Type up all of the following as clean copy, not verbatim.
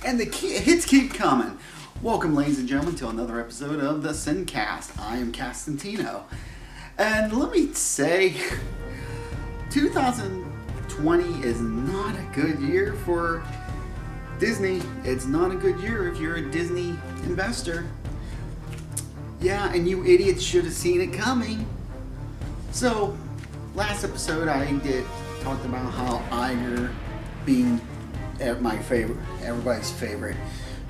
And the hits keep coming. Welcome, ladies and gentlemen, to another episode of the Sincast. I am Castantino. And let me say, 2020 is not a good year for Disney. It's not a good year if you're a Disney investor. Yeah, and you idiots should have seen it coming. So, last episode I talked about how Iger, being everybody's favorite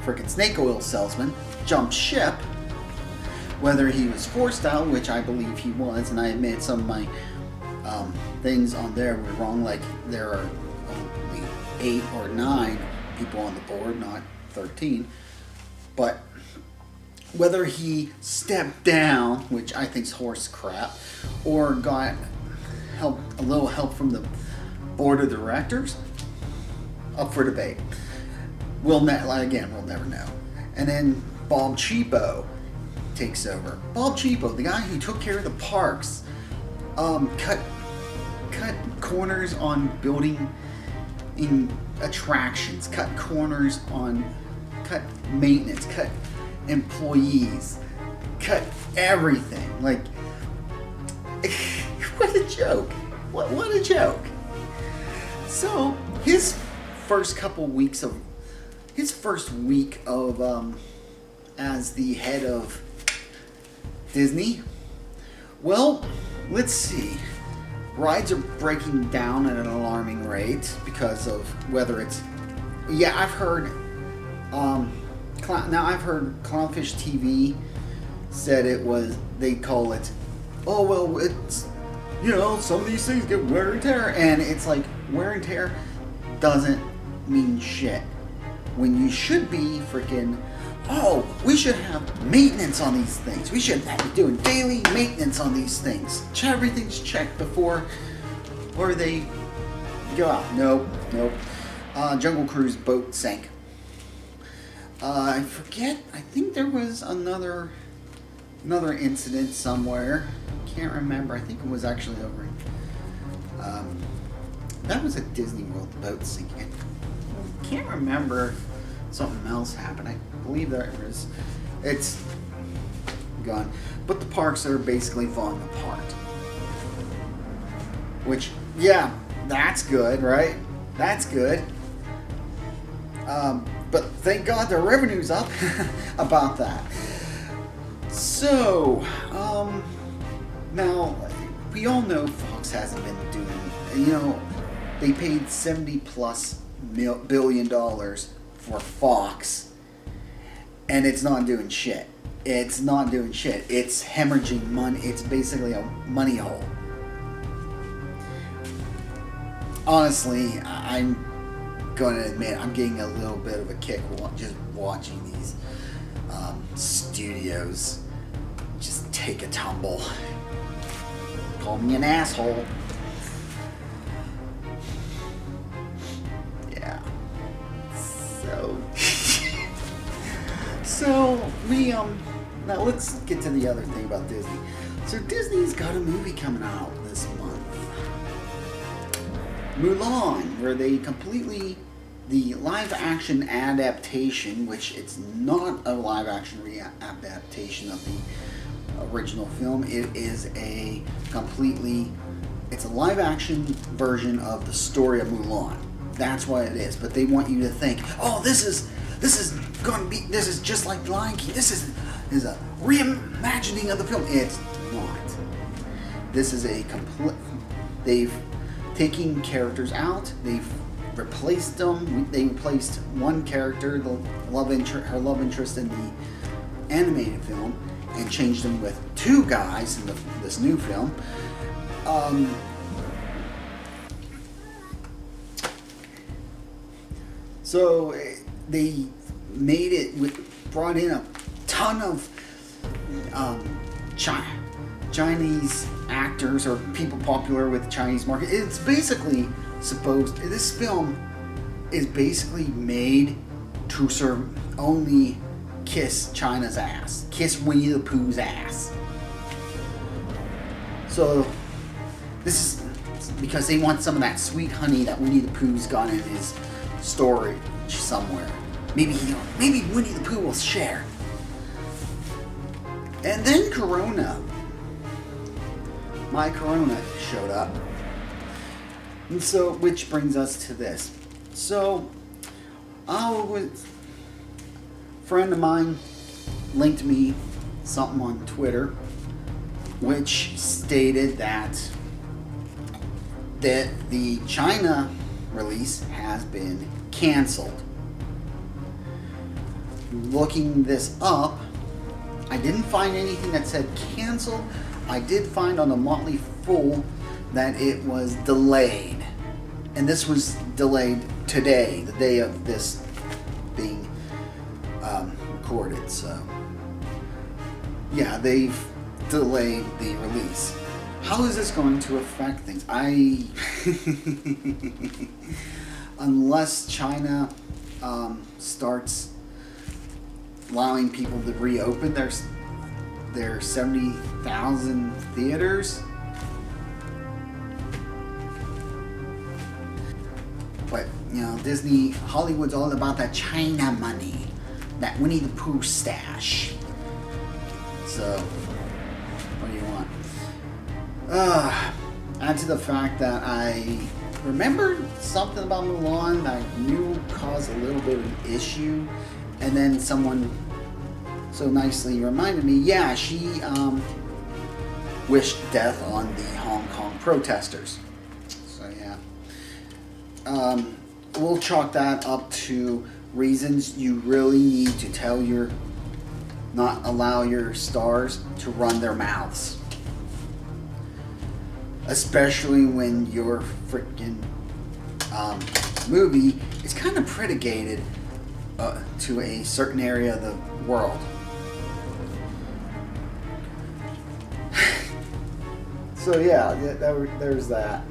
frickin' snake oil salesman, jumped ship. Whether he was forced out, which I believe he was, and I admit some of my things on there were wrong, like there are only 8 or 9 people on the board, not 13. But whether he stepped down, which I think's horse crap, or got a little help from the board of directors, up for debate. We'll never know. And then Bob Cheapo takes over. Bob Cheapo, the guy who took care of the parks, cut corners on building in attractions, cut maintenance, cut employees, cut everything. Like, what a joke! What a joke! So his first week of as the head of Disney, well, let's see. Rides are breaking down at an alarming rate because of whether it's... Yeah, I've heard... I've heard Clownfish TV said it was... They call it... Oh, well, it's... some of these things get wear and tear. And it's like, wear and tear doesn't mean shit. When you should be freaking... Oh, we should have maintenance on these things. We should be doing daily maintenance on these things. Everything's checked before they go out. Nope. Jungle Cruise boat sank. I forget. I think there was another incident somewhere. Can't remember. I think it was actually over. That was at Disney World. The boat sinking. I can't remember. Something else happened. I believe there is. It's gone. But the parks are basically falling apart. Which, yeah, that's good, right? That's good. But thank God their revenue's up about that. So, now, we all know Fox hasn't been doing, they paid $70+ billion for Fox, and it's not doing shit. It's hemorrhaging money. It's basically a money hole. Honestly, I'm going to admit I'm getting a little bit of a kick just watching these studios just take a tumble. Call me an asshole. So we now let's get to the other thing about Disney. So Disney's got a movie coming out this month, Mulan, where they completely the live action adaptation, which it's not a live action adaptation of the original film. It is it's a live action version of the story of Mulan. That's what it is. But they want you to think, oh, this is just like Lion King. This is a reimagining of the film. It's not. This is they've taken characters out. They've replaced them. They replaced one character, her love interest in the animated film, and changed them with 2 guys in this new film. So they made it brought in a ton of Chinese actors or people popular with the Chinese market. It's basically this film is basically made to only kiss China's ass, kiss Winnie the Pooh's ass. So this is because they want some of that sweet honey that Winnie the Pooh's got in his storage somewhere. maybe Winnie the Pooh will share. And then my Corona showed up. And so, which brings us to this. So, a friend of mine linked me something on Twitter, which stated that the China release has been canceled. Looking this up, I didn't find anything that said canceled. I did find on the Motley Fool that it was delayed. And this was delayed today, the day of this being recorded. So, yeah, they've delayed the release. How is this going to affect things? Unless China starts allowing people to reopen their 70,000 theaters. But, Disney, Hollywood's all about that China money, that Winnie the Pooh stash. So, what do you want? Add to the fact that I remembered something about Mulan that I knew caused a little bit of an issue, and then someone so nicely reminded me, yeah, she wished death on the Hong Kong protesters. So yeah, we'll chalk that up to reasons you really need to not allow your stars to run their mouths. Especially when your freaking movie is kind of predicated to a certain area of the world. So yeah, there's that.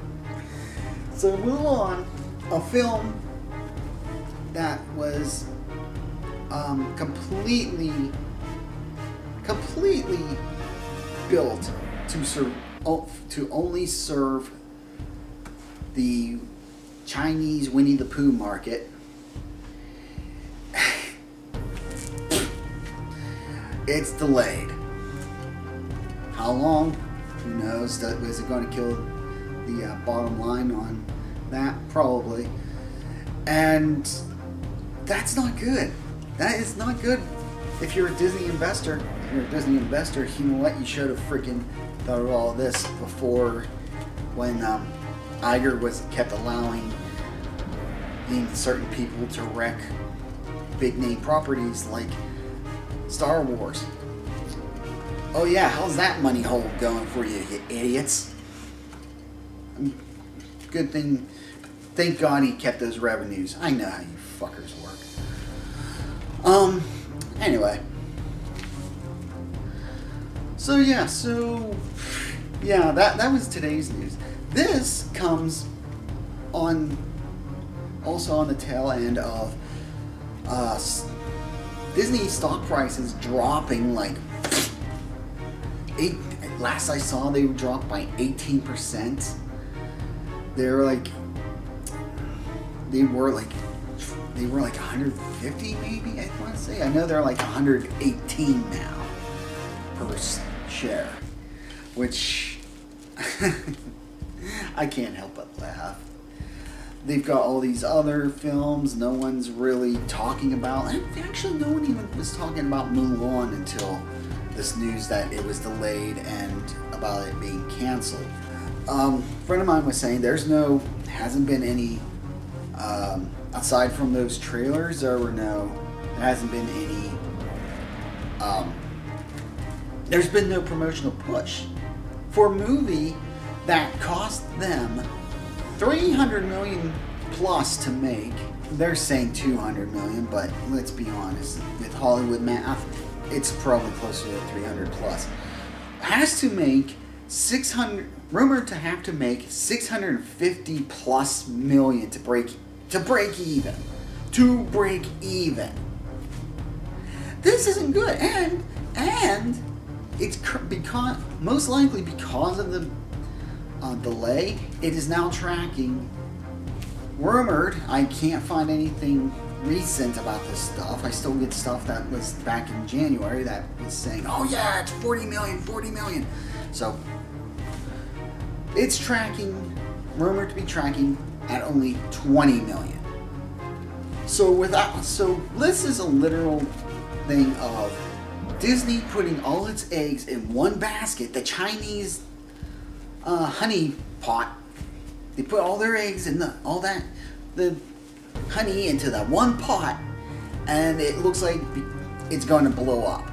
So Mulan, a film that was completely built to only serve the Chinese Winnie the Pooh market. It's delayed. How long? Who knows? Is it going to kill the bottom line on that? Probably. And that's not good. That is not good. If you're a Disney investor, you know what? You should have freaking thought of all this before, when Iger kept allowing certain people to wreck big name properties like Star Wars. Oh yeah, how's that money hole going for you, you idiots? Good thing, thank God he kept those revenues. I know how you fuckers work. Anyway. So yeah, that was today's news. This comes also on the tail end of Disney stock prices dropping like last I saw they dropped by 18%. They were like 150 maybe, I want to say. I know they're like 118 now per share, which I can't help but laugh. They've got all these other films no one's really talking about. And actually, no one even was talking about Mulan until this news that it was delayed and about it being canceled. A friend of mine was saying hasn't been any, aside from those trailers, there hasn't been any, there's been no promotional push for a movie that cost them $300 million plus to make. They're saying $200 million, but let's be honest, with Hollywood math, it's probably closer to 300 plus. Has to make rumored to have to make 650 plus million to break even. This isn't good, and it's because most likely because of the delay, it is now tracking. Rumored, I can't find anything recent about this stuff. I still get stuff that was back in January that was saying, oh yeah, it's 40 million, 40 million. So it's tracking, rumored to be tracking at only 20 million. So this is a literal thing of Disney putting all its eggs in one basket. The Chinese honey pot. They put all their eggs in the honey into that one pot, and it looks like it's going to blow up.